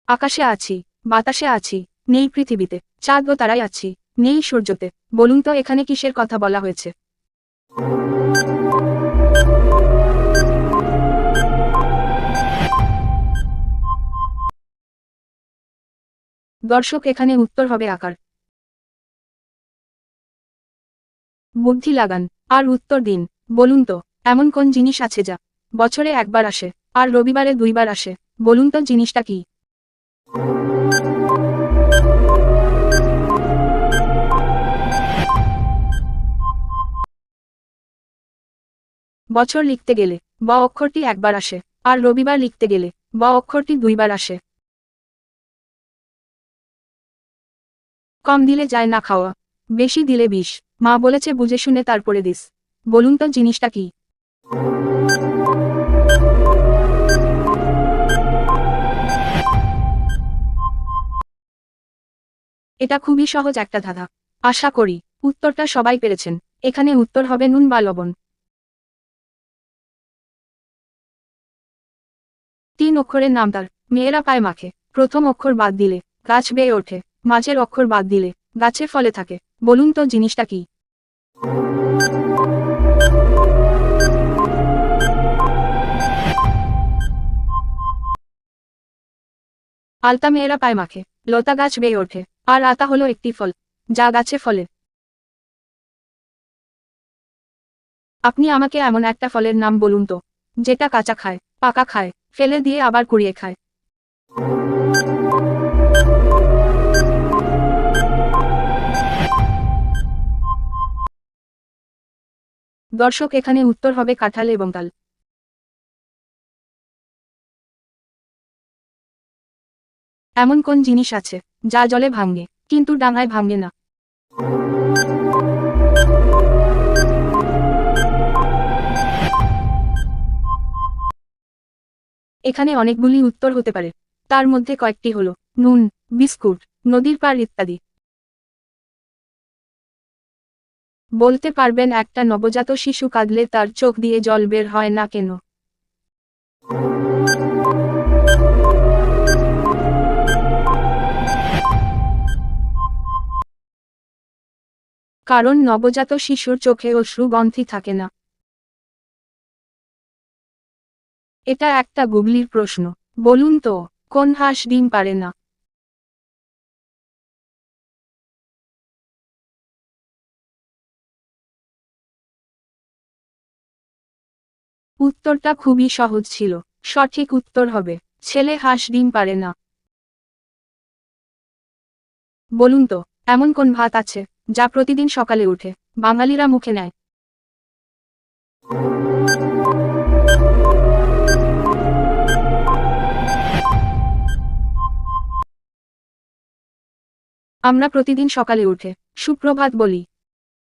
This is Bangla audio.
আকাশে আছি, বাতাসে আছি, নেই পৃথিবীতে, চাঁদ ও তারাই আছি, নেই সূর্যতে। বলুন তো এখানে কিসের কথা বলা হয়েছে? দর্শক, এখানে উত্তর হবে আকার। বুদ্ধি লাগান আর উত্তর দিন। বলুন তো এমন কোন জিনিস আছে যা বছরে একবার আসে আর রবিবারে দুইবার আসে? বলুন তো জিনিসটা কি? বছর লিখতে গেলে ব অক্ষরটি একবার আসে, আর রবিবার লিখতে গেলে ব অক্ষরটি দুইবার আসে। কম দিলে যায় না খাওয়া, বেশি দিলে বিষ। মা বলেছে বুঝে শুনে তারপরে দিস। বলুন তো জিনিসটা কি? এটা খুবই সহজ একটা ধাঁধা। আশা করি উত্তরটা সবাই পেরেছেন। এখানে উত্তর হবে নুন বা লবণ। 3 অক্ষরের নাম তার, মেয়েরা পায় মাখে। প্রথম অক্ষর বাদ দিলে গাছ বেয়ে ওঠে, মাঝের অক্ষর বাদ দিলে গাছে ফলে থাকে। বলুন তো জিনিসটা কি? আলতা মেয়েরা পায় মাখে, লতা গাছ বেয়ে ওঠে, আর আতা হলো একটি ফল যা গাছে ফলে। আপনি আমাকে এমন একটা ফলের নাম বলুন তো, যেটা কাঁচা খায়, পাকা খায়, ফেলে দিয়ে আবার কুড়িয়ে খায়। দর্শক, এখানে উত্তর হবে কাঁঠাল এবং তাল। এমন কোন জিনিস আছে যা জলে ভাঙে কিন্তু ডাঙায় ভাঙে না? এখানে অনেকগুলি উত্তর হতে পারে, তার মধ্যে কয়েকটি হলো নুন, বিস্কুট, নদীর পার ইত্যাদি। বলতে পারবেন একটা নবজাত শিশু কাঁদলে তার চোখ দিয়ে জল বের হয় না কেন? কারণ নবজাত শিশুর চোখে অশ্রুগ্রন্থি থাকে না। এটা একটা গুগলির প্রশ্ন। বলুন তো কোন হাঁস ডিম পারে না? উত্তরটা খুবই সহজ ছিল। সঠিক উত্তর হবে ছেলে হাঁস ডিম পারে না। বলুন তো এমন কোন ভাত আছে যা প্রতিদিন সকালে উঠে বাঙালিরা মুখে নেয়? আমরা প্রতিদিন সকালে উঠে সুপ্রভাত বলি,